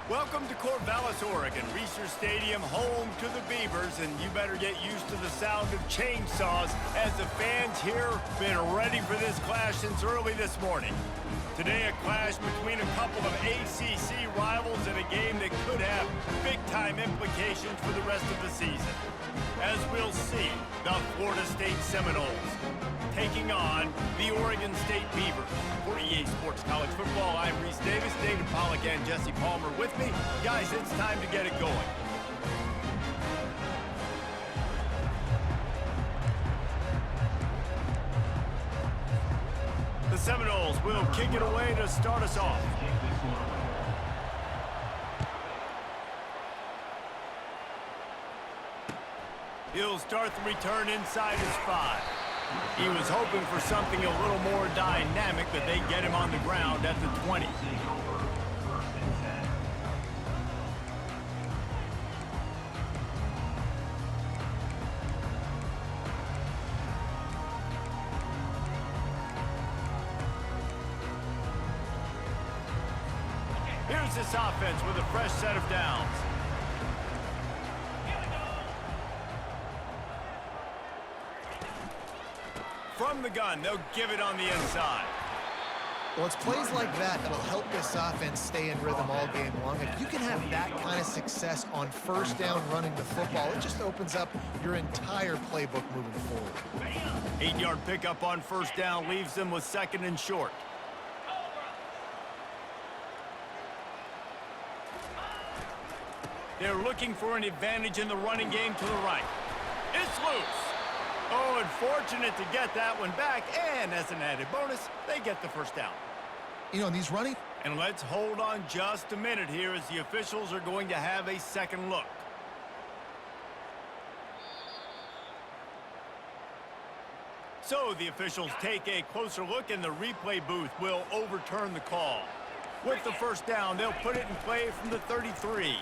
Welcome to Corvallis, Oregon, Reser Stadium, home to the Beavers, and you better get used to the sound of chainsaws as the fans here been ready for this clash since early this morning. Today, a clash between a couple of ACC rivals in a game that could have big-time implications for the rest of the season. As we'll see, the Florida State Seminoles taking on the Oregon State Beavers. For EA Sports College Football, I'm Reese Davis, David Pollack, and Jesse Palmer with me. Guys, it's time to get it going. The Seminoles will kick it away to start us off. He'll start the return inside his 5. He was hoping for something a little more dynamic, but they get him on the ground at the 20. Here's this offense with a fresh set of downs. From the gun, they'll give it on the inside. Well, it's plays like that that'll help this offense stay in rhythm all game long. If you can have that kind of success on first down running the football, it just opens up your entire playbook moving forward. 8-yard pickup on first down leaves them with 2nd and short. They're looking for an advantage in the running game to the right. It's loose. Oh, unfortunate to get that one back, and as an added bonus, they get the first down. You know, in these running... And let's hold on just a minute here as the officials are going to have a second look. So the officials take a closer look, and the replay booth will overturn the call. With the first down, they'll put it in play from the 33.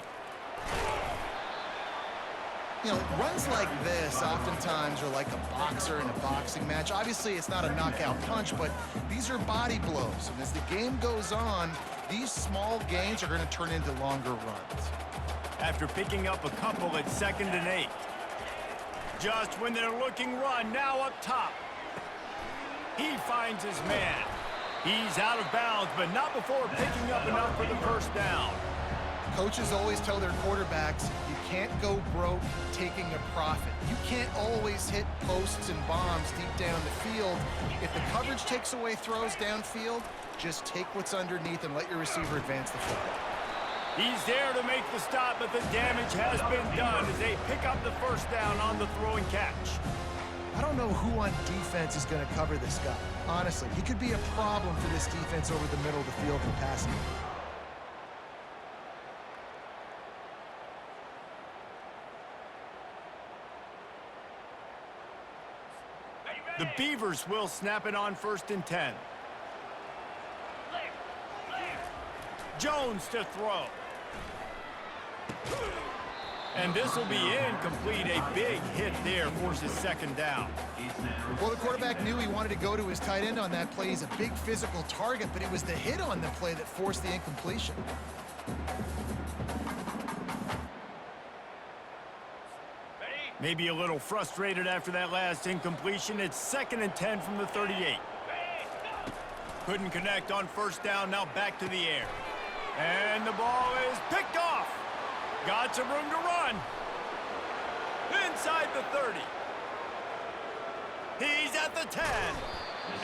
You know, runs like this oftentimes are like a boxer in a boxing match. Obviously, it's not a knockout punch, but these are body blows. And as the game goes on, these small gains are going to turn into longer runs. After picking up a couple at 2nd and 8. Just when they're looking run, now up top. He finds his man. He's out of bounds, but not before picking up enough for the first down. Coaches always tell their quarterbacks, you can't go broke taking a profit. You can't always hit posts and bombs deep down the field. If the coverage takes away throws downfield, just take what's underneath and let your receiver advance the football. He's there to make the stop, but the damage has been done as they pick up the first down on the throw and catch. I don't know who on defense is going to cover this guy. Honestly, he could be a problem for this defense over the middle of the field in the passing game. The Beavers will snap it on 1st and 10. Jones to throw. And this will be incomplete. A big hit there forces 2nd down. Well, the quarterback knew he wanted to go to his tight end on that play. He's a big physical target, but it was the hit on the play that forced the incompletion. Maybe a little frustrated after that last incompletion. It's 2nd and 10 from the 38. Couldn't connect on first down, now back to the air. And the ball is picked off. Got some room to run. Inside the 30. He's at the 10.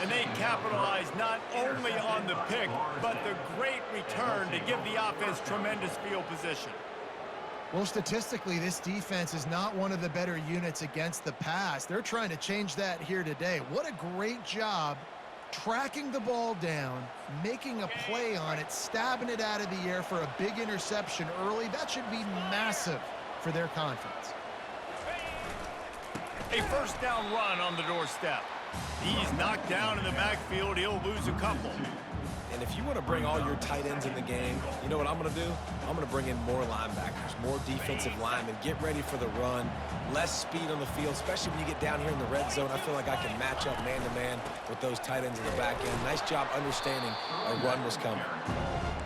And they capitalize not only on the pick, but the great return to give the offense tremendous field position. Well, statistically, this defense is not one of the better units against the pass. They're trying to change that here today. What a great job tracking the ball down, making a play on it, stabbing it out of the air for a big interception early. That should be massive for their confidence. A first down run on the doorstep. He's knocked down in the backfield. He'll lose a couple. And if you want to bring all your tight ends in the game, you know what I'm going to do? I'm going to bring in more linebackers, more defensive linemen, get ready for the run, less speed on the field, especially when you get down here in the red zone. I feel like I can match up man-to-man with those tight ends in the back end. Nice job understanding a run was coming.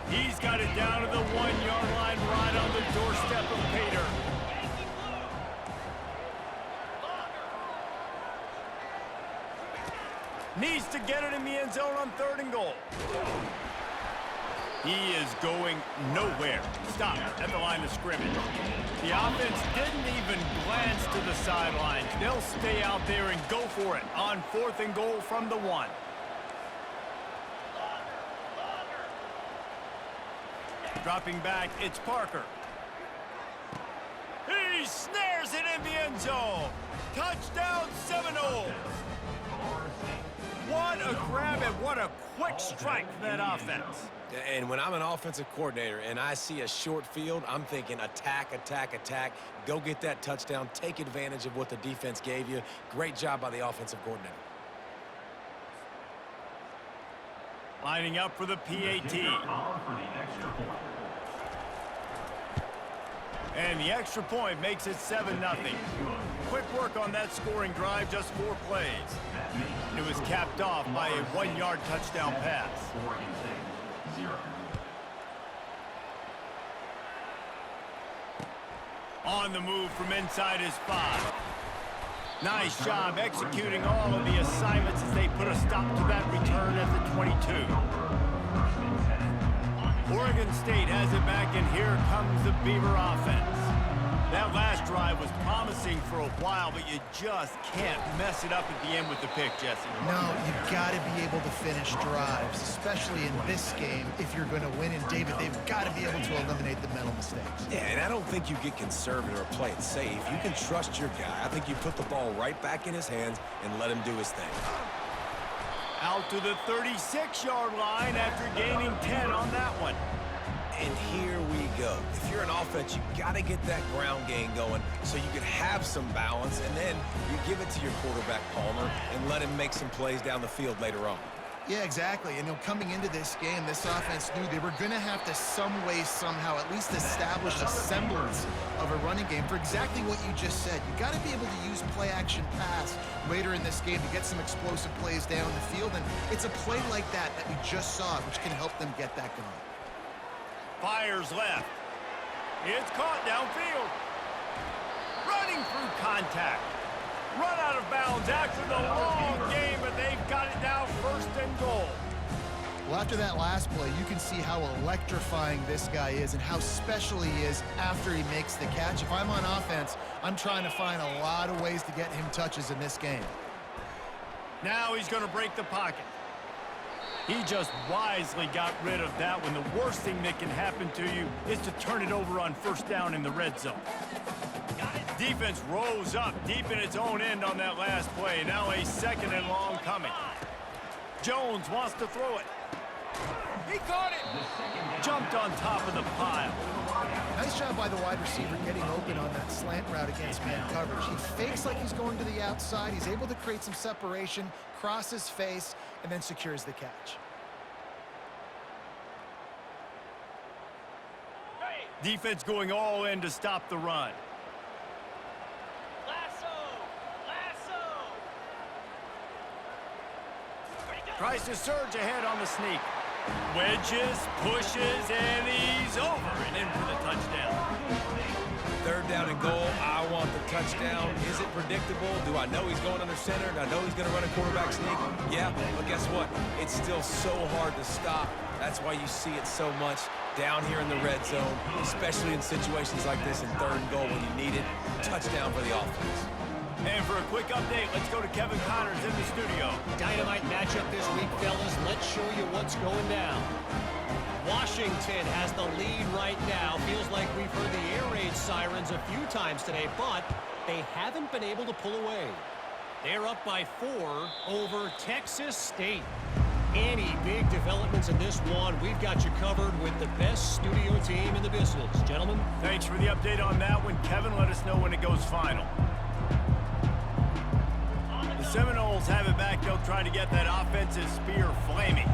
He's got it down to the 1-yard line right on the doorstep of Pater. Needs to get it in the end zone on 3rd and goal. He is going nowhere. Stop at the line of scrimmage. The offense didn't even glance to the sidelines. They'll stay out there and go for it on 4th and goal from the 1. Dropping back, it's Parker. He snares it in the end zone. Touchdown Seminoles. What a grab and what a quick strike for that offense. And when I'm an offensive coordinator and I see a short field, I'm thinking attack, attack, attack. Go get that touchdown. Take advantage of what the defense gave you. Great job by the offensive coordinator. Lining up for the PAT. And the extra point makes it 7-0. Quick work on that scoring drive, just 4 plays. It was capped off by a 1-yard touchdown pass. On the move from inside his 5. Nice job executing all of the assignments as they put a stop to that return at the 22. Oregon State has it back, and here comes the Beaver offense. That last drive was promising for a while, but you just can't mess it up at the end with the pick, Jesse. No, you've got to be able to finish drives, especially in this game if you're going to win. And, David, they've got to be able to eliminate the mental mistakes. Yeah, and I don't think you get conservative or play it safe. You can trust your guy. I think you put the ball right back in his hands and let him do his thing. Out to the 36-yard line after gaining 10 on that one. And here we go. If you're an offense, you got to get that ground game going so you can have some balance, and then you give it to your quarterback, Palmer, and let him make some plays down the field later on. Yeah, exactly. And coming into this game, this offense knew they were going to have to some way, somehow, at least establish a semblance of a running game for exactly what you just said. You got to be able to use play-action pass later in this game to get some explosive plays down the field, and it's a play like that we just saw, which can help them get that going. Fires left. It's caught downfield. Running through contact. Run out of bounds after the long game, but they've got it now 1st and goal. Well, after that last play, you can see how electrifying this guy is and how special he is after he makes the catch. If I'm on offense, I'm trying to find a lot of ways to get him touches in this game. Now he's going to break the pocket. He just wisely got rid of that one. The worst thing that can happen to you is to turn it over on 1st down in the red zone. Defense rose up deep in its own end on that last play. Now a 2nd and long coming. Jones wants to throw it. He caught it. Jumped on top of the pile. Nice job by the wide receiver getting open on that slant route against man coverage. He fakes like he's going to the outside. He's able to create some separation, cross his face, and then secures the catch. Defense going all in to stop the run. Tries to surge ahead on the sneak. Wedges, pushes, and he's over and in for the touchdown. 3rd down and goal. I want the touchdown. Is it predictable? Do I know he's going under center? Do I know he's going to run a quarterback sneak? Yeah, but guess what? It's still so hard to stop. That's why you see it so much down here in the red zone, especially in situations like this in 3rd and goal when you need it. Touchdown for the offense. And for a quick update, let's go to Kevin Connors in the studio. Dynamite matchup this week, fellas. Let's show you what's going down. Washington has the lead right now. Feels like we've heard the air raid sirens a few times today, but they haven't been able to pull away. They're up by 4 over Texas State. Any big developments in this one, we've got you covered with the best studio team in the business. Gentlemen. Thanks for the update on that one. Kevin, let us know when it goes final. The Seminoles have it back. They'll try to get that offensive spear flaming.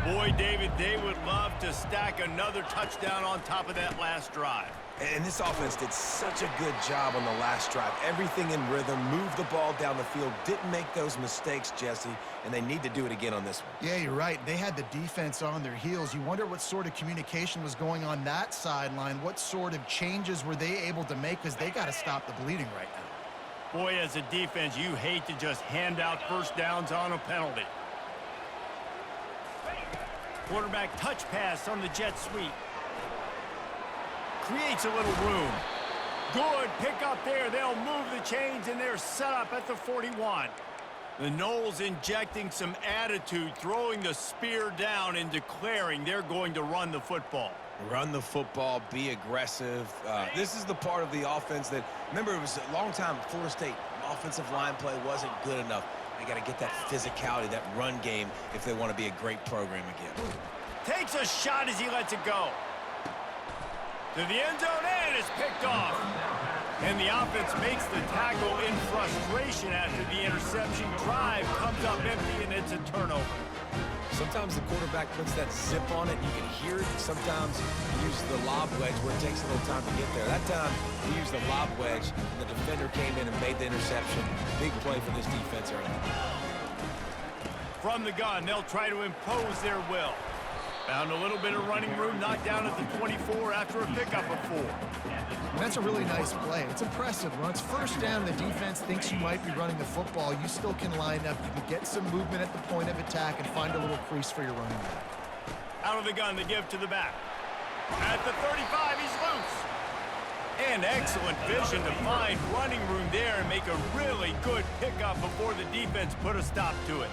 Boy, David, they would love to stack another touchdown on top of that last drive. And this offense did such a good job on the last drive. Everything in rhythm, moved the ball down the field, didn't make those mistakes, Jesse, and they need to do it again on this one. Yeah, you're right. They had the defense on their heels. You wonder what sort of communication was going on that sideline. What sort of changes were they able to make, because they got to stop the bleeding right now. Boy, as a defense, you hate to just hand out first downs on a penalty. Quarterback touch pass on the jet sweep. Creates a little room. Good pick up there. They'll move the chains, and they're set up at the 41. The Noles injecting some attitude, throwing the spear down and declaring they're going to run the football. Run the football, be aggressive. This is the part of the offense that, remember, it was a long time Florida State offensive line play wasn't good enough. They got to get that physicality, that run game, if they want to be a great program again. Takes a shot as he lets it go. To the end zone, and it's picked off. And the offense makes the tackle in frustration after the interception. Drive comes up empty, and it's a turnover. Sometimes the quarterback puts that zip on it, and you can hear it. Sometimes he uses the lob wedge where it takes a little time to get there. That time, he used the lob wedge, and the defender came in and made the interception. Big play for this defense early. From the gun, they'll try to impose their will. Found a little bit of running room, knocked down at the 24 after a pickup of 4. And that's a really nice play. It's impressive. When it's first down, the defense thinks you might be running the football. You still can line up. You can get some movement at the point of attack and find a little crease for your running back. Out of the gun, they give to the back. At the 35, he's loose. And excellent vision to find running room there and make a really good pickup before the defense put a stop to it.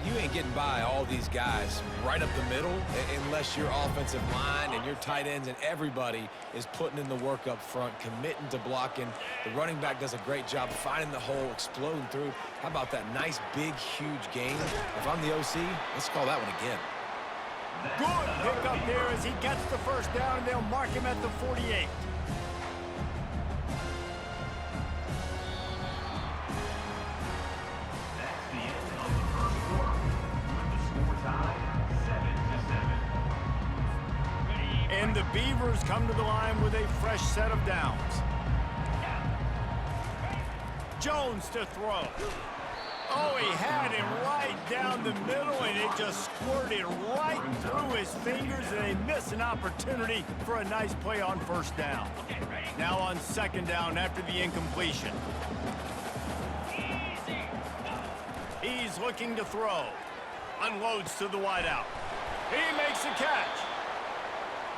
You ain't getting by all these guys right up the middle unless your offensive line and your tight ends and everybody is putting in the work up front, committing to blocking. The running back does a great job finding the hole, exploding through. How about that nice, big, huge gain? If I'm the OC, let's call that one again. Good pick up there as he gets the first down, and they'll mark him at the 48. And the Beavers come to the line with a fresh set of downs. Jones to throw. Oh, he had him right down the middle, and it just squirted right through his fingers, and they miss an opportunity for a nice play on first down. Now on second down after the incompletion. He's looking to throw. Unloads to the wideout. He makes a catch.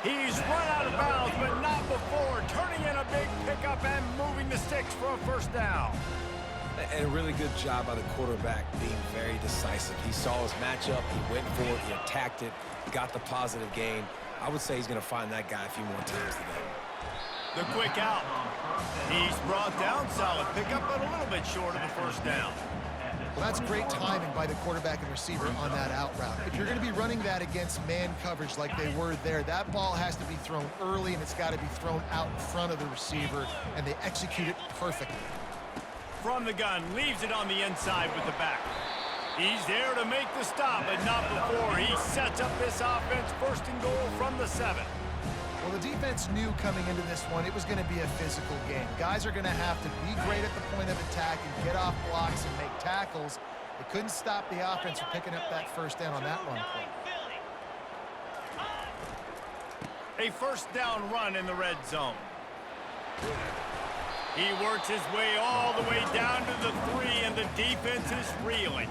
He's run out of bounds, but not before. Turning in a big pickup and moving the sticks for a first down. And a really good job by the quarterback being very decisive. He saw his matchup, he went for it, he attacked it, got the positive gain. I would say he's going to find that guy a few more times today. The quick out. He's brought down, solid pickup, but a little bit short of the first down. Well, that's great timing by the quarterback and receiver on that out route. If you're going to be running that against man coverage like they were there, that ball has to be thrown early, and it's got to be thrown out in front of the receiver, and they execute it perfectly. From the gun, leaves it on the inside with the back. He's there to make the stop, but not before. He sets up this offense, first and goal from the 7. Well, the defense knew coming into this one it was going to be a physical game. Guys are going to have to be great at the point of attack and get off blocks and make tackles. They couldn't stop the offense from picking up that first down on that run play. A first down run in the red zone. He works his way all the way down to the 3, and the defense is reeling.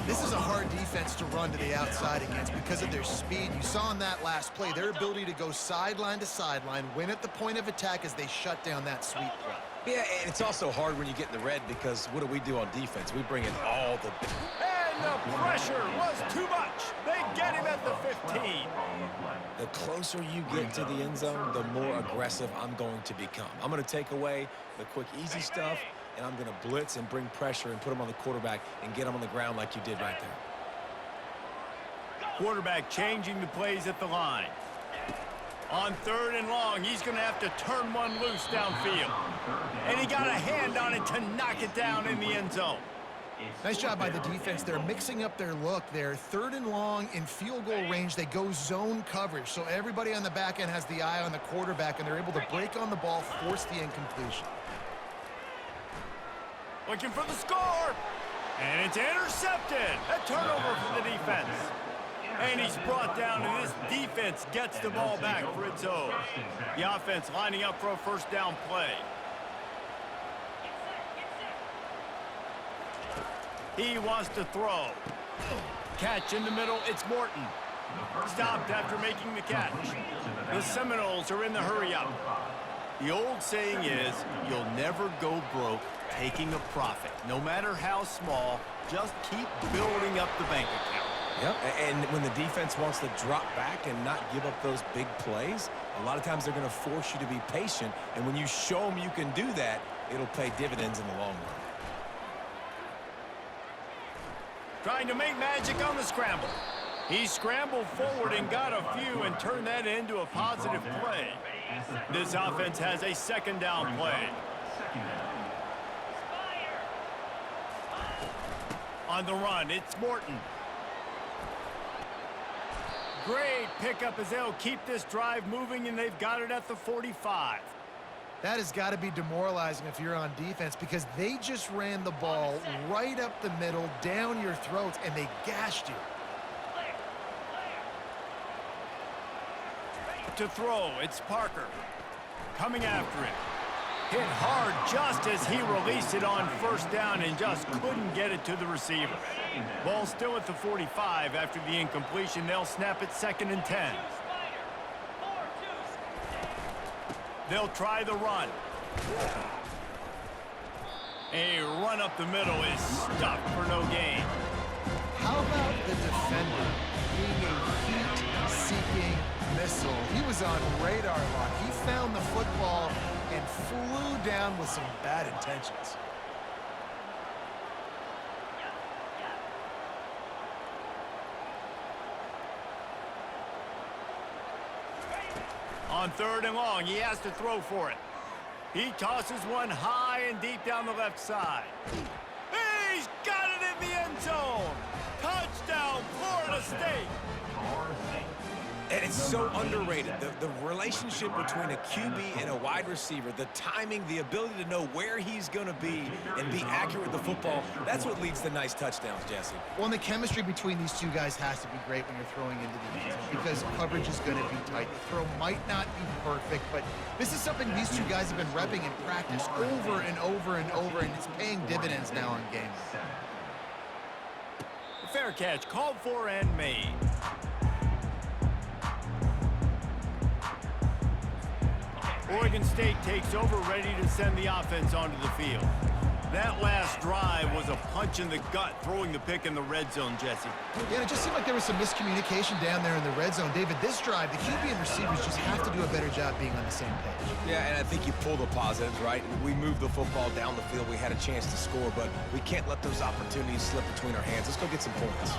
This is a hard defense to run to the outside against because of their speed. You saw in that last play their ability to go sideline to sideline, win at the point of attack as they shut down that sweep play. Yeah, and it's also hard when you get in the red because what do on defense? We bring in all the... And the pressure was too much. They get him at the 15. The closer you get to the end zone, the more aggressive I'm going to become. I'm going to take away the quick, easy stuff, and I'm going to blitz and bring pressure and put him on the quarterback and get him on the ground like you did right there. Quarterback changing the plays at the line. On 3rd and long, he's going to have to turn one loose downfield. And he got a hand on it to knock it down in the end zone. Nice job by the defense. They're mixing up their look. They're 3rd and long in field goal range. They go zone coverage. So everybody on the back end has the eye on the quarterback, and they're able to break on the ball, force the incompletion. Looking for the score. And it's intercepted. A turnover for the defense. And he's brought down, and this defense gets the ball back for its own. The offense lining up for a first down play. He wants to throw. Catch in the middle, it's Morton. Stopped after making the catch. The Seminoles are in the hurry-up. The old saying is, you'll never go broke taking a profit. No matter how small, just keep building up the bank account. Yep, and when the defense wants to drop back and not give up those big plays, a lot of times they're going to force you to be patient, and when you show them you can do that, it'll pay dividends in the long run. Trying to make magic on the scramble. He scrambled forward and got a few and turned that into a positive play. This offense has a second down play. On the run, it's Morton. Great pickup as they'll keep this drive moving, and they've got it at the 45. That has got to be demoralizing if you're on defense, because they just ran the ball right up the middle, down your throats, and they gashed you. To throw, it's Parker. Coming after it. Hit hard just as he released it on first down and just couldn't get it to the receiver. Ball still at the 45 after the incompletion. They'll snap it 2nd and 10. They'll try the run. A run up the middle is stuffed for no gain. How about the defender being a heat-seeking missile? He was on radar lock. He found the football and flew down with some bad intentions. On 3rd and long, he has to throw for it. He tosses one high and deep down the left side. He's got it in the end zone. Touchdown, Florida State. And it's so underrated. The relationship between a QB and a wide receiver, the timing, the ability to know where he's going to be and be accurate with the football, that's what leads to nice touchdowns, Jesse. Well, and the chemistry between these two guys has to be great when you're throwing into the end zone, because coverage is going to be tight. The throw might not be perfect, but this is something these two guys have been repping in practice over and over and over, and it's paying dividends now on game. Fair catch, called for and made. Oregon State takes over, ready to send the offense onto the field. That last drive was a punch in the gut, throwing the pick in the red zone, Jesse. Yeah, it just seemed like there was some miscommunication down there in the red zone. David, this drive, the QB and receivers just have to do a better job being on the same page. Yeah, and I think you pull the positives, right? We moved the football down the field. We had a chance to score, but we can't let those opportunities slip between our hands. Let's go get some points.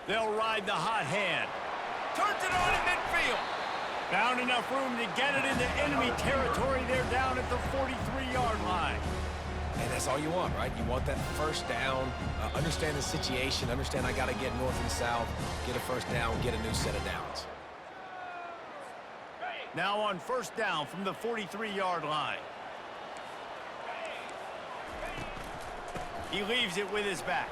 They'll ride the hot hand. Turns it on in midfield. Found enough room to get it into enemy territory. They're down at the 43-yard line. And that's all you want, right? You want that first down, understand the situation, understand I got to get north and south, get a first down, get a new set of downs. Now on first down from the 43-yard line. He leaves it with his back.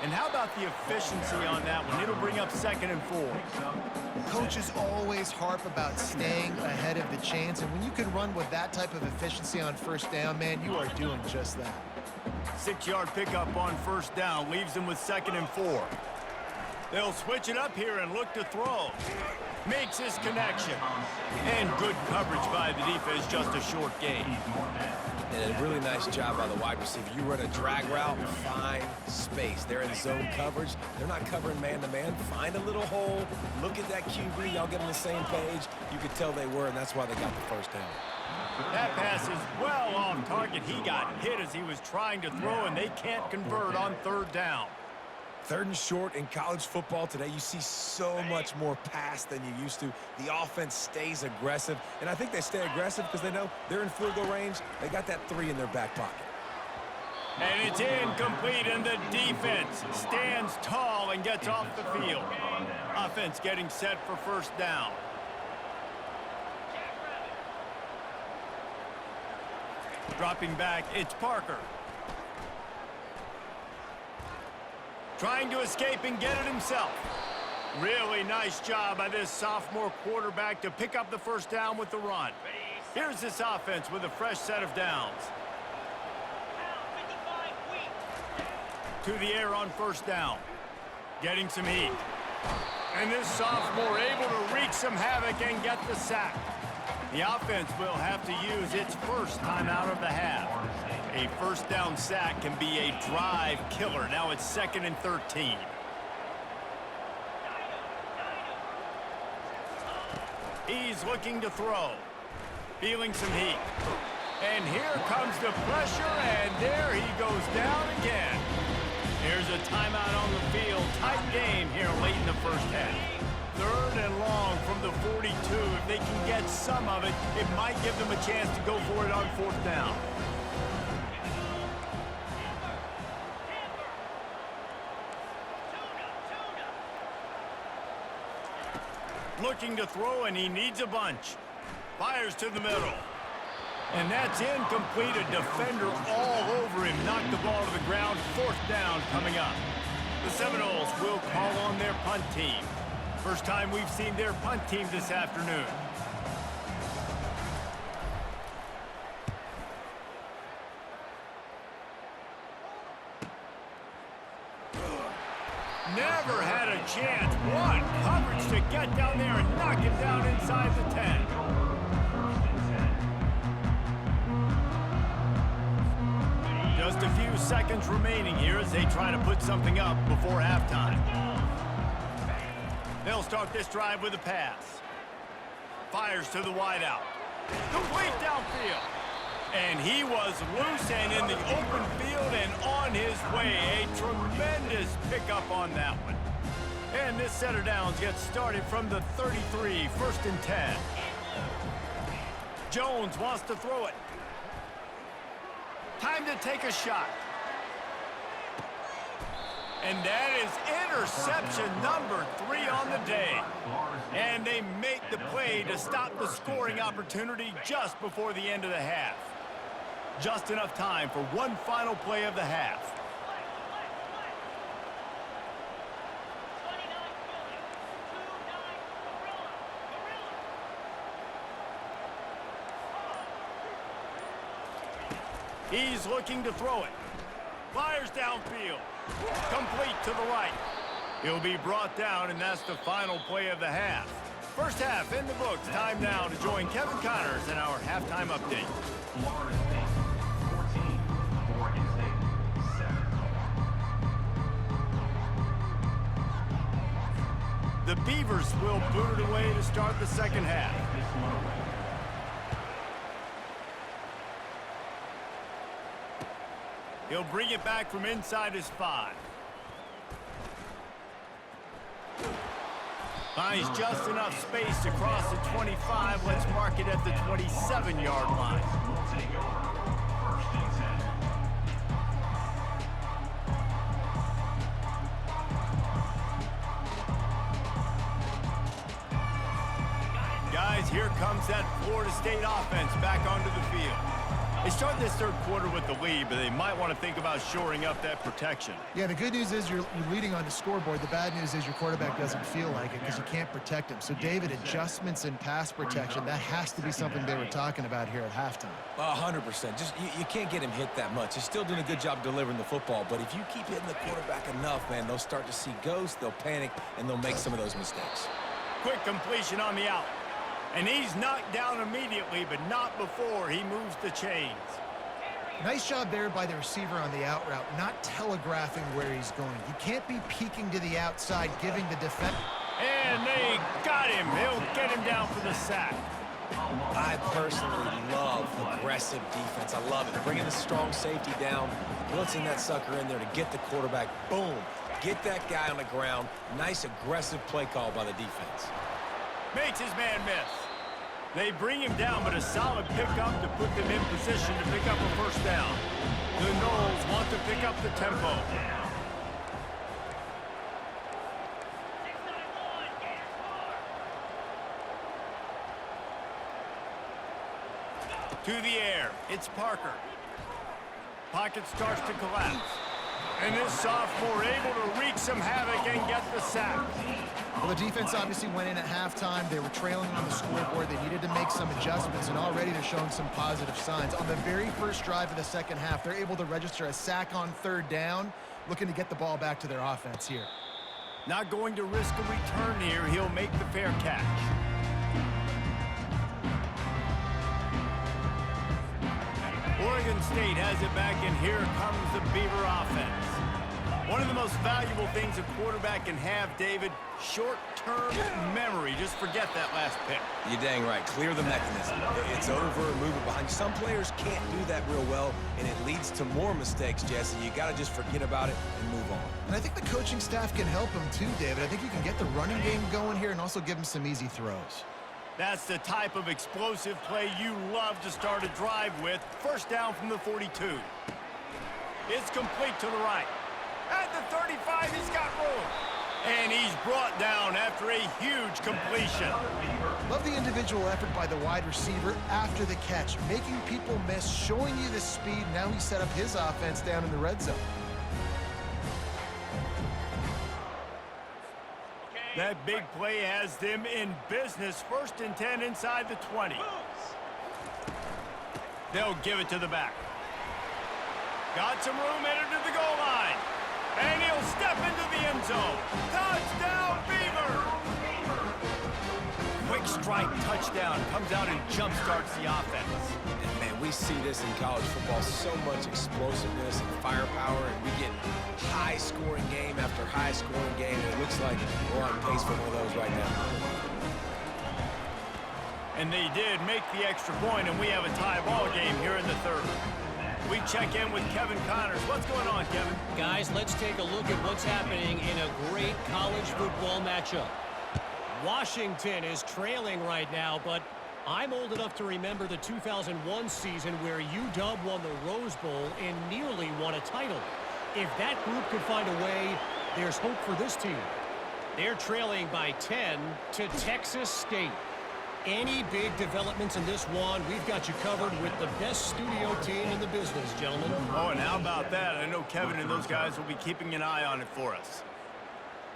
And how about the efficiency on that one? It'll bring up 2nd and 4. Coaches always harp about staying ahead of the chains, and when you can run with that type of efficiency on first down, man, you are doing just that. 6-yard pickup on first down leaves them with 2nd and 4. They'll switch it up here and look to throw. Makes his connection. And good coverage by the defense, just a short gain. And a really nice job by the wide receiver. You run a drag route, find space. They're in zone coverage. They're not covering man-to-man. Find a little hole. Look at that QB. Y'all get on the same page. You could tell they were, and that's why they got the first down. That pass is well off target. He got hit as he was trying to throw, and they can't convert on 3rd down. 3rd and short in college football today. You see so much more pass than you used to. The offense stays aggressive, and I think they stay aggressive because they know they're in field goal range. They got that 3 in their back pocket. And it's incomplete, and the defense stands tall and gets off the field. Offense getting set for 1st down. Dropping back, it's Parker. Trying to escape and get it himself. Really nice job by this sophomore quarterback to pick up the 1st down with the run. Here's this offense with a fresh set of downs. To the air on 1st down. Getting some heat. And this sophomore able to wreak some havoc and get the sack. The offense will have to use its 1st timeout of the half. A 1st down sack can be a drive killer. Now it's 2nd and 13. He's looking to throw. Feeling some heat. And here comes the pressure, and there he goes down again. Here's a timeout on the field. Tight game here late in the 1st half. 3rd and long from the 42. If they can get some of it, it might give them a chance to go for it on 4th down. Looking to throw, and he needs a bunch. Fires to the middle. And that's incomplete. A defender all over him. Knocked the ball to the ground. 4th down coming up. The Seminoles will call on their punt team. First time we've seen their punt team this afternoon. Never had a chance. What coverage to get down there and knock it down inside the 10. Just a few seconds remaining here as they try to put something up before halftime. They'll start this drive with a pass. Fires to the wideout. Complete downfield. And he was loose and in the open field and on his way. A tremendous pickup on that one. And this set of downs gets started from the 33, 1st and 10. Jones wants to throw it. Time to take a shot. And that is interception number 3 on the day. And they make the play to stop the scoring opportunity just before the end of the half. Just enough time for one final play of the half. He's looking to throw it. Fires downfield. Complete to the right. He'll be brought down, and that's the final play of the half. First half in the books. Time now to join Kevin Connors in our halftime update. Florida State 14, Oregon State 7. The Beavers will boot it away to start the 2nd half. He'll bring it back from inside his 5. Finds just enough space to cross the 25. Let's mark it at the 27-yard line. Guys, here comes that Florida State offense back onto the field. They start this 3rd quarter with the lead, but they might want to think about shoring up that protection. Yeah, the good news is you're leading on the scoreboard. The bad news is your quarterback doesn't feel like it because you can't protect him. So, David, adjustments in pass protection, that has to be something they were talking about here at halftime. 100%. Just you can't get him hit that much. He's still doing a good job delivering the football, but if you keep hitting the quarterback enough, man, they'll start to see ghosts, they'll panic, and they'll make some of those mistakes. Quick completion on the out. And he's knocked down immediately, but not before he moves the chains. Nice job there by the receiver on the out route, not telegraphing where he's going. He can't be peeking to the outside, giving the defense. And they got him. He'll get him down for the sack. I personally love aggressive defense. I love it. Bringing the strong safety down, blitzing that sucker in there to get the quarterback. Boom. Get that guy on the ground. Nice aggressive play call by the defense. Makes his man miss. They bring him down, but a solid pickup to put them in position to pick up a first down. The Noles want to pick up the tempo. To the air, it's Parker. Pocket starts to collapse. And this sophomore able to wreak some havoc and get the sack. Well, the defense obviously went in at halftime. They were trailing on the scoreboard. They needed to make some adjustments, and already they're showing some positive signs. On the very first drive of the second half, they're able to register a sack on third down, looking to get the ball back to their offense here. Not going to risk a return here. He'll make the fair catch. Oregon State has it back, and here comes the Beaver offense. One of the most valuable things a quarterback can have, David, short-term memory. Just forget that last pick. You're dang right. Clear the mechanism. It's over, move it behind you. Some players can't do that real well, and it leads to more mistakes, Jesse. You got to just forget about it and move on. And I think the coaching staff can help him too, David. I think you can get the running game going here and also give him some easy throws. That's the type of explosive play you love to start a drive with. First down from the 42. It's complete to the right. At the 35, he's got room. And he's brought down after a huge completion. Love the individual effort by the wide receiver after the catch, making people miss, showing you the speed. Now he set up his offense down in the red zone. That big play has them in business. 1st and 10 inside the 20. They'll give it to the back. Got some room headed to the goal line. And he'll step into the end zone. Touchdown, Beaver! Quick strike touchdown. Comes out and jump-starts the offense. And man, we see this in college football, so much explosiveness and firepower, and we get high-scoring game after high-scoring game, and it looks like we're on pace for one of those right now. And they did make the extra point, and we have a tie ball game here in the third. We check in with Kevin Connors. What's going on, Kevin? Guys, let's take a look at what's happening in a great college football matchup. Washington is trailing right now, but I'm old enough to remember the 2001 season where UW won the Rose Bowl and nearly won a title. If that group could find a way, there's hope for this team. They're trailing by 10 to Texas State. Any big developments in this one, we've got you covered with the best studio team in the business, gentlemen. Oh, and how about that? I know Kevin and those guys will be keeping an eye on it for us.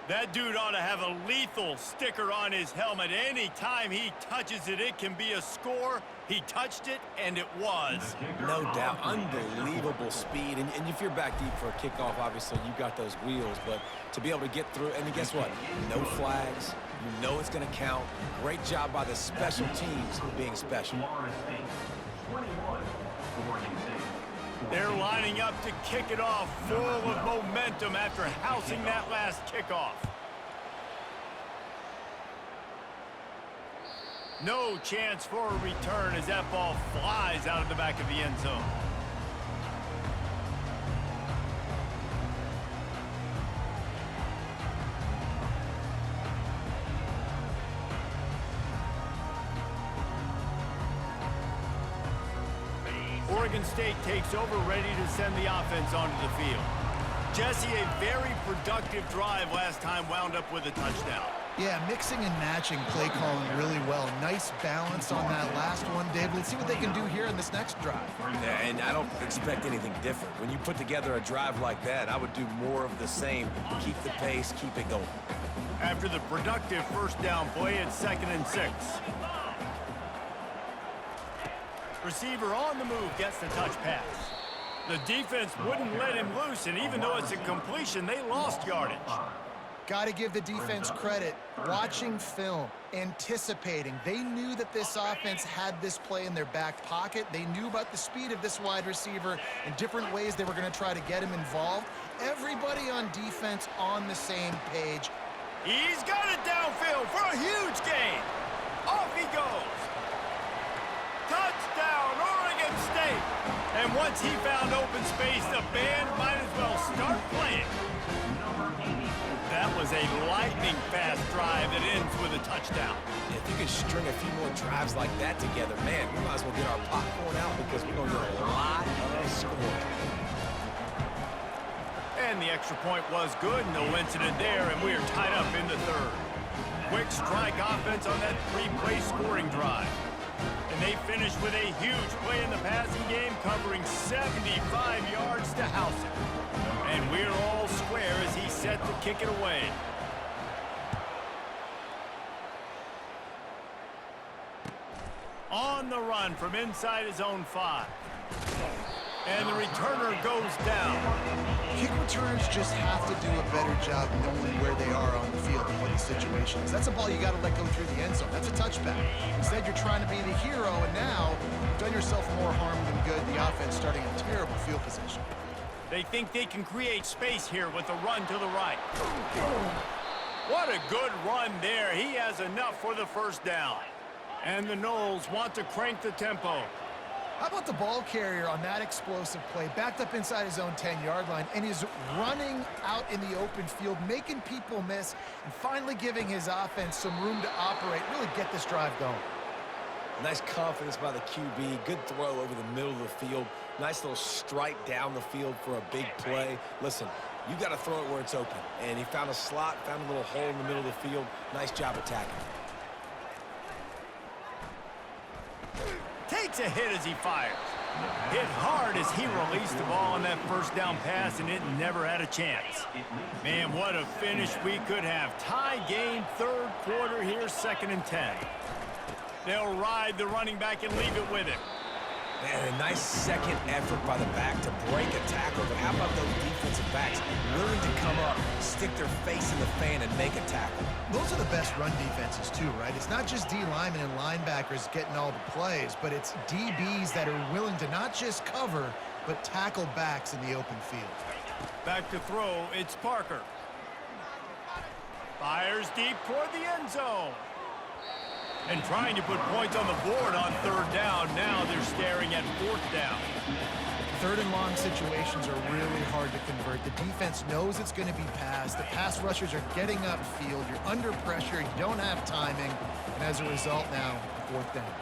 That dude ought to have a lethal sticker on his helmet. Any time he touches it, it can be a score. He touched it, and it was. No doubt. Unbelievable speed. And if you're back deep for a kickoff, obviously, you got those wheels. But to be able to get through, and guess what? No flags. You know it's going to count. Great job by the special teams being special. They're lining up to kick it off, full of momentum after housing that last kickoff. No chance for a return as that ball flies out of the back of the end zone. Oregon State takes over, ready to send the offense onto the field. Jesse, a very productive drive last time, wound up with a touchdown. Yeah, mixing and matching play calling really well. Nice balance on that last one, Dave. Let's see what they can do here in this next drive. Yeah, and I don't expect anything different. When you put together a drive like that, I would do more of the same. Keep the pace, keep it going. After the productive first down play, it's 2nd and 6. Receiver on the move gets the touch pass. The defense wouldn't let him loose, and even though it's a completion, they lost yardage. Got to give the defense credit. Watching film, anticipating. They knew that this offense had this play in their back pocket. They knew about the speed of this wide receiver and different ways they were going to try to get him involved. Everybody on defense on the same page. He's got it downfield for a huge gain. Off he goes. Touchdown, Oregon State. And Once he found open space, the band might as well start playing. That was a lightning-fast drive that ends with a touchdown. If you can string a few more drives like that together, man, we might as well get our popcorn out because we're going to get a lot of scoring. And the extra point was good, no incident there, and we are tied up in the third. Quick strike offense on that three-play scoring drive. And they finished with a huge play in the passing game, covering 75 yards to house it. And we're all square as he's set to kick it away. On the run from inside his own 5. And the returner goes down. Kick returners just have to do a better job knowing where they are on the field and what the situation is. That's a ball you got to let go through the end zone. That's a touchback. Instead, you're trying to be the hero, and now you've done yourself more harm than good. The offense starting in terrible field position. They think they can create space here with a run to the right. What a good run there. He has enough for the first down. And the Noles want to crank the tempo. How about the ball carrier on that explosive play, backed up inside his own 10-yard line, and is running out in the open field, making people miss, and finally giving his offense some room to operate, really get this drive going. Nice confidence by the QB. Good throw over the middle of the field. Nice little strike down the field for a big play. Listen, you got to throw it where it's open. And he found a slot, found a little hole in the middle of the field. Nice job attacking. Takes a hit as he fires. Hit hard as he released the ball on that first down pass, and it never had a chance. Man, what a finish we could have. Tie game, third quarter here, 2nd and 10. They'll ride the running back and leave it with him. Man, a nice second effort by the back to break a tackle. But how about those defensive backs willing to come up, stick their face in the fan, and make a tackle? Those are the best run defenses, too, right? It's not just D linemen and linebackers getting all the plays, but it's DBs that are willing to not just cover, but tackle backs in the open field. Back to throw, it's Parker. Fires deep toward the end zone. And trying to put points on the board on 3rd down. Now they're staring at 4th down. 3rd and long situations are really hard to convert. The defense knows it's going to be passed. The pass rushers are getting upfield. You're under pressure. You don't have timing. And as a result now, 4th down.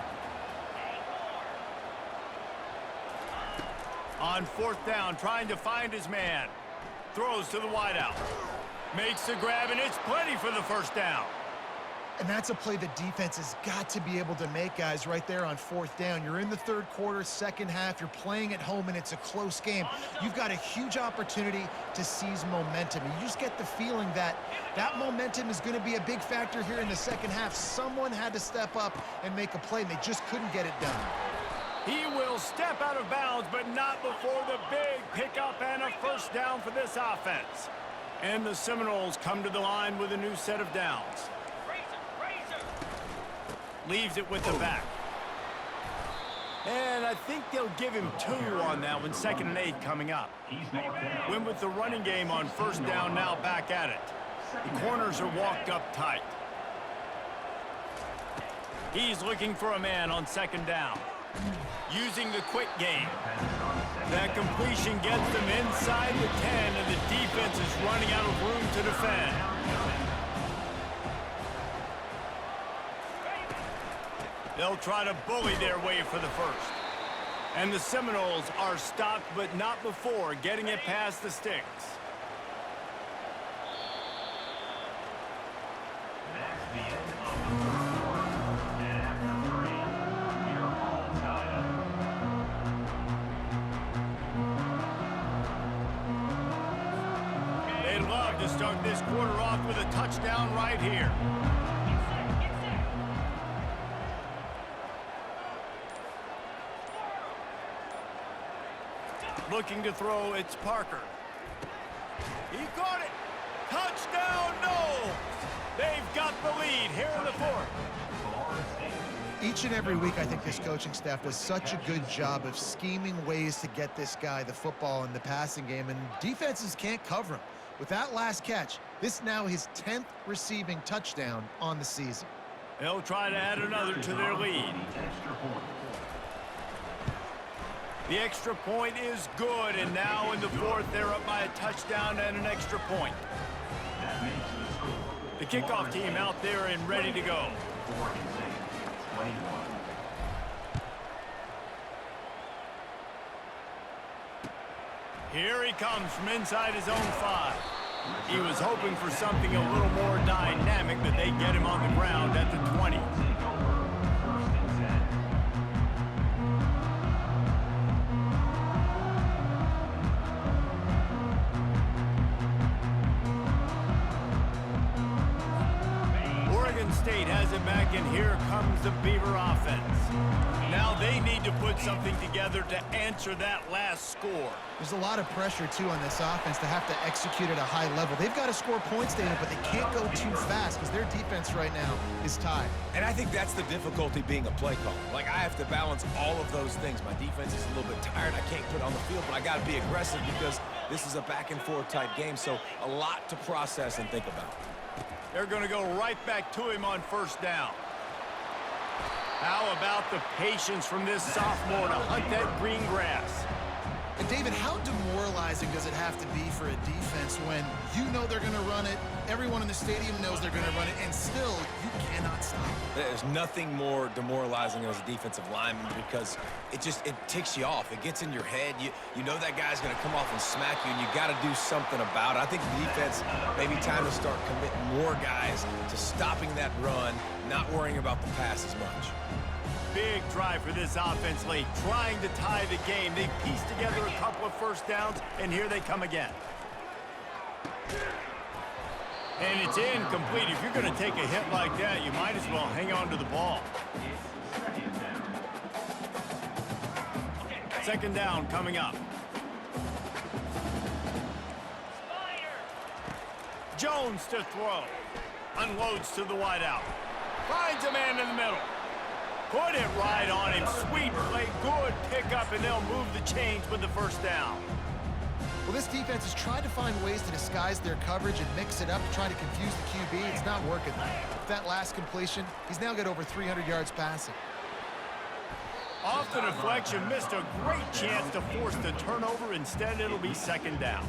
On 4th down, trying to find his man. Throws to the wideout. Makes the grab, and it's plenty for the first down. And that's a play the defense has got to be able to make, guys, right there on 4th down. You're in the 3rd quarter, second half. You're playing at home, and it's a close game. You've got a huge opportunity to seize momentum. And you just get the feeling that that momentum is going to be a big factor here in the second half. Someone had to step up and make a play, and they just couldn't get it done. He will step out of bounds, but not before the big pickup and a first down for this offense. And the Seminoles come to the line with a new set of downs. Leaves it with the back. And I think they'll give him 2 on that one, 2nd and 8 coming up. Went with the running game on first down, now back at it. The corners are walked up tight. He's looking for a man on 2nd down. Using the quick game. That completion gets them inside the 10, and the defense is running out of room to defend. They'll try to bully their way for the first. And the Seminoles are stopped, but not before getting it past the sticks. That's the end of the third quarter. And after 3, we are all tied up. They'd love to start this quarter off with a touchdown right here. Looking to throw, it's Parker. He caught it. Touchdown, Noles! They've got the lead here in the 4th. Each and every week, I think this coaching staff does such a good job of scheming ways to get this guy the football in the passing game, and defenses can't cover him. With that last catch, this now his 10th receiving touchdown on the season. They'll try to add another to their lead. The extra point is good, and now in the fourth, they're up by a touchdown and an extra point. That makes the score The kickoff team out there and ready to go. Oregon State 21. Here he comes from inside his own 5. He was hoping for something a little more dynamic, but they get him on the ground at the 20. Take over first and 10. Oregon State has it back, and here comes the Beaver offense. Now they need to put something together to answer that last score. There's a lot of pressure, too, on this offense to have to execute at a high level. They've got to score points, Dana, but they can't go too fast because their defense right now is tied. And I think that's the difficulty being a play caller. Like, I have to balance all of those things. My defense is a little bit tired. I can't put it on the field, but I got to be aggressive because this is a back-and-forth type game, so a lot to process and think about. They're going to go right back to him on first down. How about the patience from this sophomore to hunt that green grass? And, David, how demoralizing does it have to be for a defense when you know they're going to run it, everyone in the stadium knows they're going to run it, and still you cannot stop it? There's nothing more demoralizing as a defensive lineman because it ticks you off. It gets in your head. You know that guy's going to come off and smack you, and you got to do something about it. I think the defense, maybe time to start committing more guys to stopping that run, not worrying about the pass as much. Big drive for this offense late, trying to tie the game. They pieced together a couple of first downs, and here they come again. And it's incomplete. If you're going to take a hit like that, you might as well hang on to the ball. Second down coming up. Jones to throw. Unloads to the wideout. Finds a man in the middle. Put it right on him. Sweet play, good pickup, and they'll move the chains with the first down. Well, this defense has tried to find ways to disguise their coverage and mix it up to try to confuse the QB. It's not working. That last completion, he's now got over 300 yards passing. Off the deflection, missed a great chance to force the turnover. Instead, it'll be second down.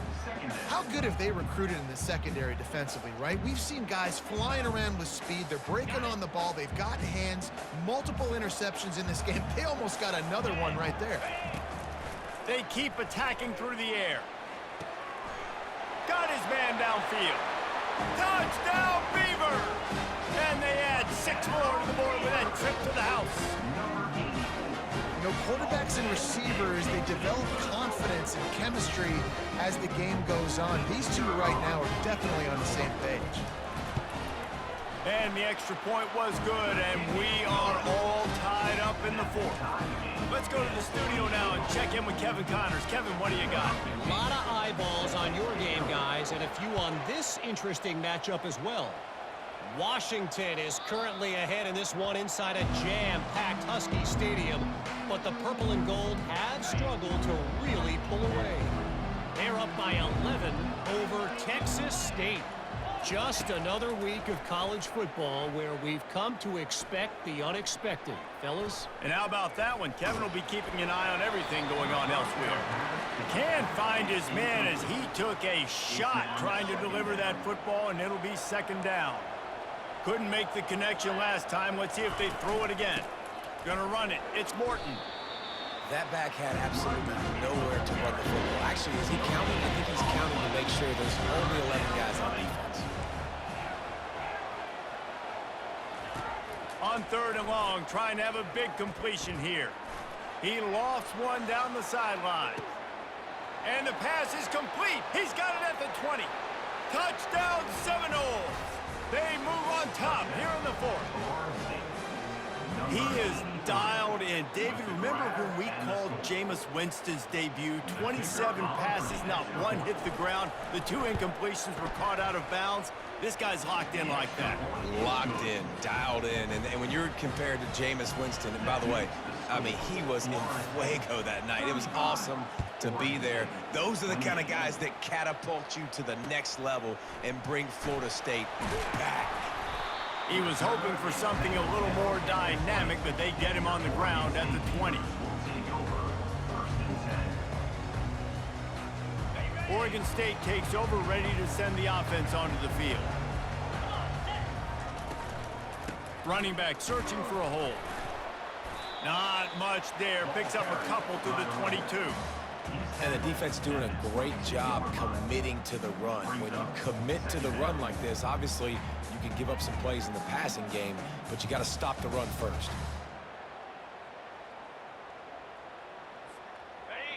How good have they recruited in the secondary defensively, right? We've seen guys flying around with speed. They're breaking on the ball. They've got hands, multiple interceptions in this game. They almost got another one right there. They keep attacking through the air. Got his man downfield. Touchdown, Beaver! And they add 6 more to the board with that trip to the house. You know, quarterbacks and receivers, they develop confidence and chemistry as the game goes on. These two right now are definitely on the same page. And the extra point was good, and we are all tied up in the fourth. Let's go to the studio now and check in with Kevin Connors. Kevin, what do you got? A lot of eyeballs on your game, guys, and a few on this interesting matchup as well. Washington is currently ahead in this one inside a jam-packed Husky Stadium, but the purple and gold have struggled to really pull away. They're up by 11 over Texas State. Just another week of college football where we've come to expect the unexpected, fellas. And how about that one? Kevin will be keeping an eye on everything going on elsewhere. Can find his man as he took a shot trying to deliver that football, and it'll be second down. Couldn't make the connection last time. Let's see if they throw it again. Gonna run it. It's Morton. That back had absolutely nowhere to run the football. Actually, is he counting? I think he's counting to make sure there's only 11 guys on defense. On third and long, trying to have a big completion here. He lost one down the sideline. And the pass is complete. He's got it at the 20. Touchdown, Seminoles. They move on top here in the fourth. He is dialed in. David, remember when we called Jameis Winston's debut? 27 passes, not one hit the ground. The 2 incompletions were caught out of bounds. This guy's locked in like that. Locked in, dialed in. And when you're compared to Jameis Winston, and by the way, I mean, he was in fuego that night. It was awesome to be there. Those are the kind of guys that catapult you to the next level and bring Florida State back. He was hoping for something a little more dynamic, but they get him on the ground at the 20. Oregon State takes over, ready to send the offense onto the field. Running back searching for a hole. Not much there. Picks up a couple to the 22. And the defense doing a great job committing to the run. When you commit to the run like this, obviously you can give up some plays in the passing game, but you got to stop the run first.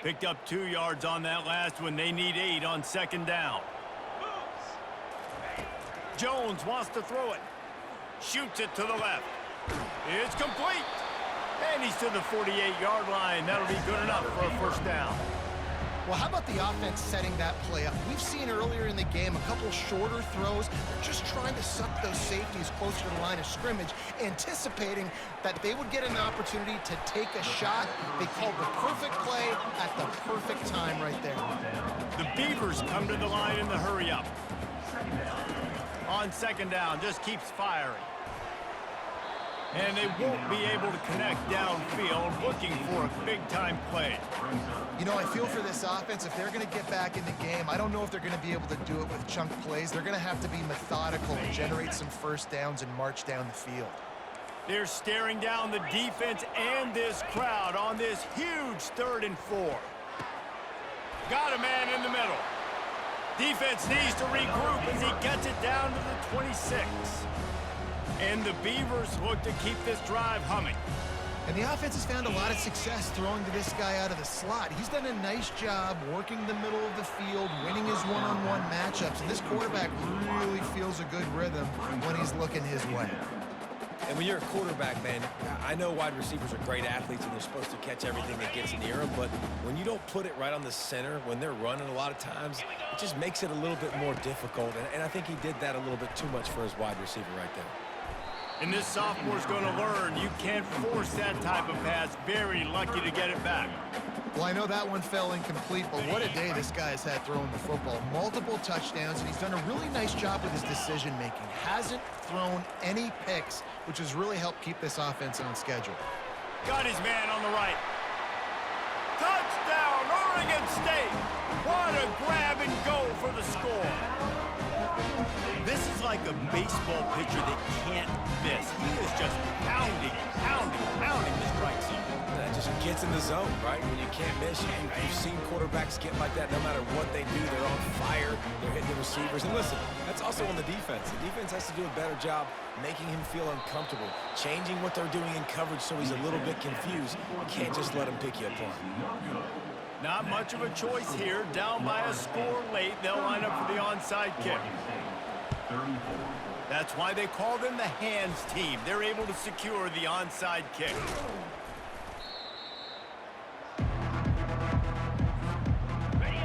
Picked up 2 yards on that last one. They need 8 on second down. Jones wants to throw it. Shoots it to the left. It's complete. And he's to the 48-yard line. That'll be good enough for a first down. Well, how about the offense setting that play up? We've seen earlier in the game a couple shorter throws. They're just trying to suck those safeties closer to the line of scrimmage, anticipating that they would get an opportunity to take a shot. They called the perfect play at the perfect time right there. The Beavers come to the line in the hurry-up. On second down, just keeps firing. And they won't be able to connect downfield, looking for a big-time play. You know, I feel for this offense, if they're going to get back in the game, I don't know if they're going to be able to do it with chunk plays. They're going to have to be methodical and generate some first downs and march down the field. They're staring down the defense and this crowd on this huge 3rd and 4. Got a man in the middle. Defense needs to regroup as he gets it down to the 26. And the Beavers look to keep this drive humming. And the offense has found a lot of success throwing to this guy out of the slot. He's done a nice job working the middle of the field, winning his one-on-one matchups. And this quarterback really feels a good rhythm when he's looking his way. And when you're a quarterback, man, I know wide receivers are great athletes and they're supposed to catch everything that gets near them, but when you don't put it right on the center, when they're running a lot of times, it just makes it a little bit more difficult. And I think he did that a little bit too much for his wide receiver right there. And this sophomore's going to learn you can't force that type of pass. Very lucky to get it back. Well, I know that one fell incomplete, but what a day this guy's had throwing the football. Multiple touchdowns, and he's done a really nice job with his decision-making. Hasn't thrown any picks, which has really helped keep this offense on schedule. Got his man on the right. Touchdown, Oregon State. What a grab and go for the score. This is like a baseball pitcher that can't miss. He is just pounding the strike zone. That just gets in the zone, right? When you can't miss, you've seen quarterbacks get like that no matter what they do. They're on fire. They're hitting the receivers. And listen, that's also on the defense. The defense has to do a better job making him feel uncomfortable, changing what they're doing in coverage so he's a little bit confused. You can't just let him pick you apart. Not much of a choice here. Down by a score late, they'll line up for the onside kick. That's why they call them the hands team. They're able to secure the onside kick.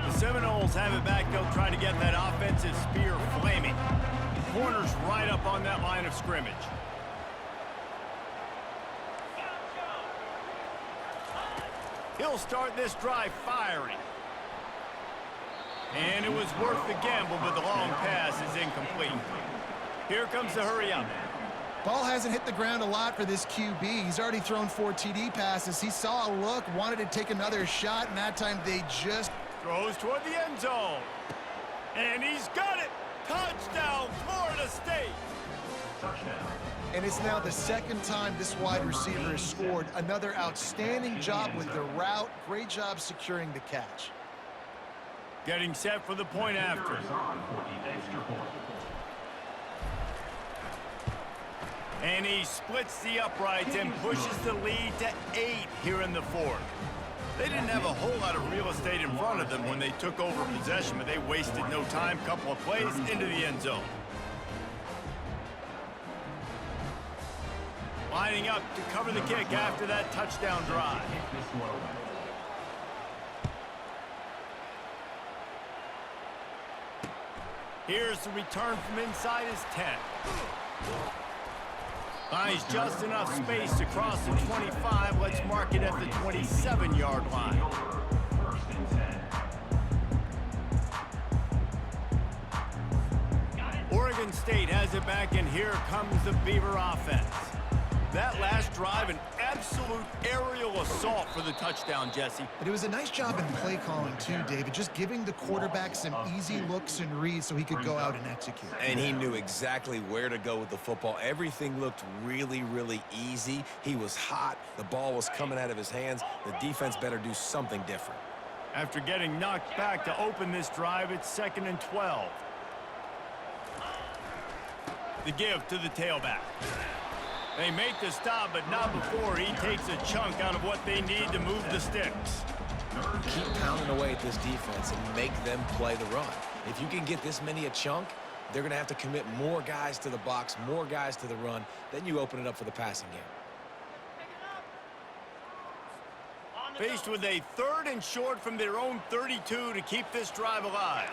The Seminoles have it back. They'll try to get that offensive spear flaming. Corners right up on that line of scrimmage. He'll start this drive firing. And it was worth the gamble, but the long pass is incomplete. Here comes the hurry-up. Ball hasn't hit the ground a lot for this QB. He's already thrown 4 TD passes. He saw a look, wanted to take another shot, and that time they just... Throws toward the end zone. And he's got it. Touchdown, Florida State. Touchdown. And it's now the second time this wide receiver has scored. Another outstanding job with the route. Great job securing the catch. Getting set for the point after. Is on for the extra point. And he splits the uprights and pushes the lead to 8 here in the 4th. They didn't have a whole lot of real estate in front of them when they took over possession, but they wasted no time. Couple of plays into the end zone. Lining up to cover the kick after that touchdown drive. Here's the return from inside his 10. Finds just enough space to cross the 25. Let's mark it at the 27-yard line. First and 10. Oregon State has it back, and here comes the Beaver offense. That last drive, an absolute aerial assault for the touchdown, Jesse. But it was a nice job in play calling too, David, just giving the quarterback some easy looks and reads so he could go out and execute. And he knew exactly where to go with the football. Everything looked really, really easy. He was hot. The ball was coming out of his hands. The defense better do something different. After getting knocked back to open this drive, it's 2nd and 12. The give to the tailback. They make the stop, but not before he takes a chunk out of what they need to move the sticks. Keep pounding away at this defense and make them play the run. If you can get this many a chunk, they're going to have to commit more guys to the box, more guys to the run. Then you open it up for the passing game. Faced with a 3rd and short from their own 32 to keep this drive alive.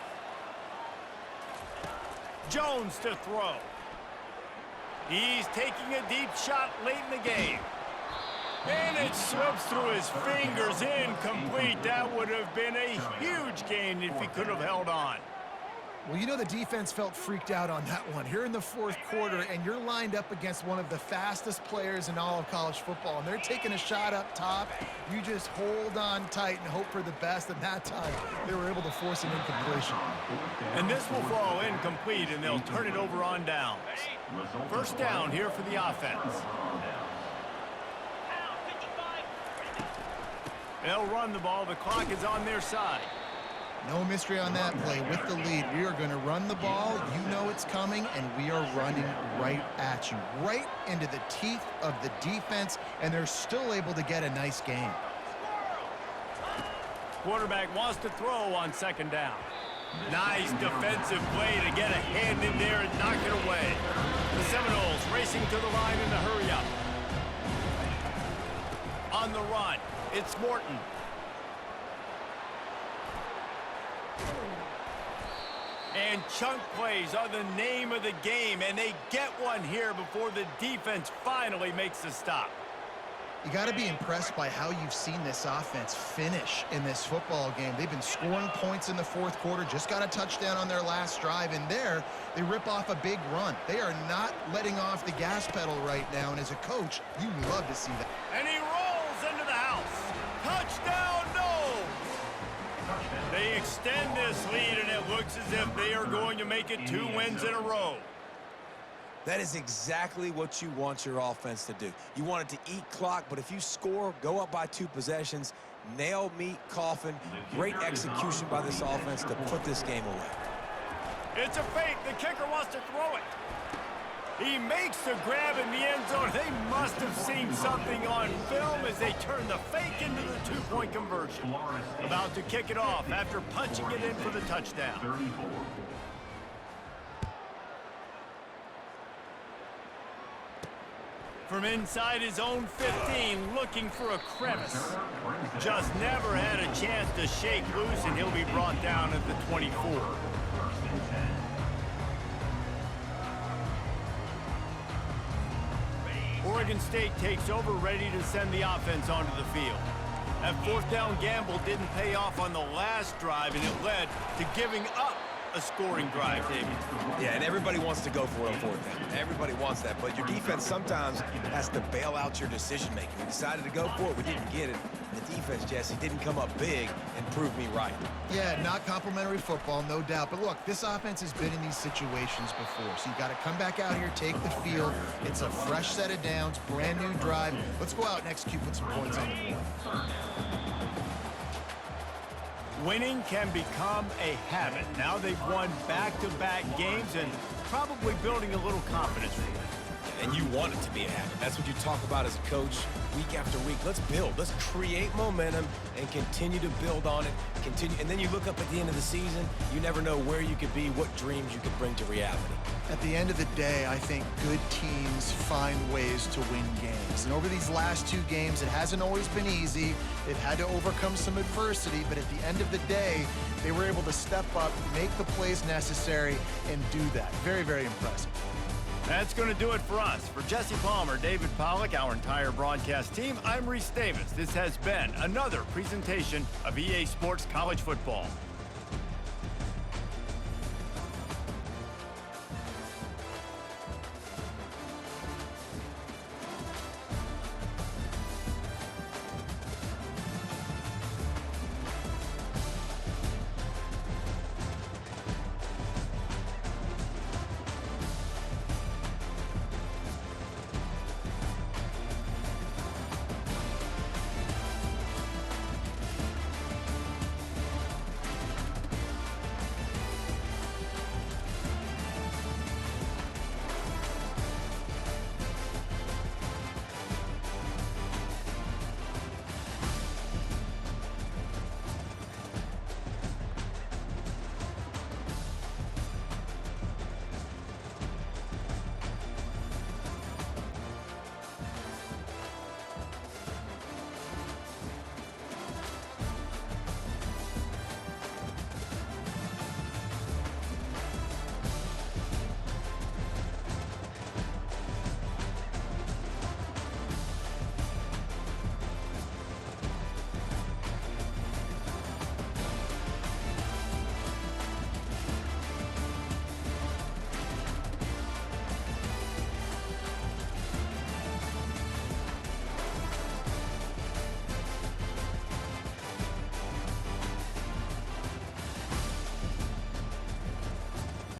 Jones to throw. He's taking a deep shot late in the game. And it slips through his fingers, incomplete. That would have been a huge gain if he could have held on. Well, you know the defense felt freaked out on that one. Here in the 4th quarter, and you're lined up against one of the fastest players in all of college football, and they're taking a shot up top. You just hold on tight and hope for the best, and that time they were able to force an incompletion. And this will fall incomplete, and they'll turn it over on downs. 1st down here for the offense. They'll run the ball. The clock is on their side. No mystery on that play. With the lead, we are going to run the ball. You know it's coming, and we are running right at you, right into the teeth of the defense, and they're still able to get a nice gain. Quarterback wants to throw on 2nd down. Nice defensive play to get a hand in there and knock it away. The Seminoles racing to the line in the hurry-up. On the run, it's Morton. And chunk plays are the name of the game, and they get one here before the defense finally makes the stop. You got to be impressed by how you've seen this offense finish in this football game. They've been scoring points in the 4th quarter, just got a touchdown on their last drive, and there they rip off a big run. They are not letting off the gas pedal right now, and as a coach, you love to see that. And he rolls into the house. Touchdown, Noles! They extend this lead, and it looks as if they are going to make it 2 wins in a row. That is exactly what you want your offense to do. You want it to eat clock, but if you score, go up by 2 possessions, nail, meet, coffin. Great execution by this offense to put this game away. It's a fake. The kicker wants to throw it. He makes the grab in the end zone. They must have seen something on film as they turn the fake into the 2-point conversion. About to kick it off after punching it in for the touchdown. 34. From inside his own 15, looking for a crevice. Just never had a chance to shake loose, and he'll be brought down at the 24. Oregon State takes over, ready to send the offense onto the field. That 4th down gamble didn't pay off on the last drive, and it led to giving up a scoring drive, David. Yeah, and everybody wants to go for it on 4th down. Everybody wants that, but your defense sometimes has to bail out your decision-making. We decided to go for it. We didn't get it. The defense, Jesse, didn't come up big and prove me right. Yeah, not complimentary football, no doubt. But look, this offense has been in these situations before. So you got to come back out here, take the field. It's a fresh set of downs, brand new drive. Let's go out and execute, put some points on the board. Winning can become a habit. Now they've won back-to-back games and probably building a little confidence for them. And you want it to be a habit. That's what you talk about as a coach week after week. Let's build. Let's create momentum and continue to build on it. And then you look up at the end of the season, you never know where you could be, what dreams you could bring to reality. At the end of the day, I think good teams find ways to win games. And over these last 2 games, it hasn't always been easy. They've had to overcome some adversity, but at the end of the day, they were able to step up, make the plays necessary, and do that. Very, very impressive. That's going to do it for us. For Jesse Palmer, David Pollack, our entire broadcast team, I'm Reese Davis. This has been another presentation of EA Sports College Football.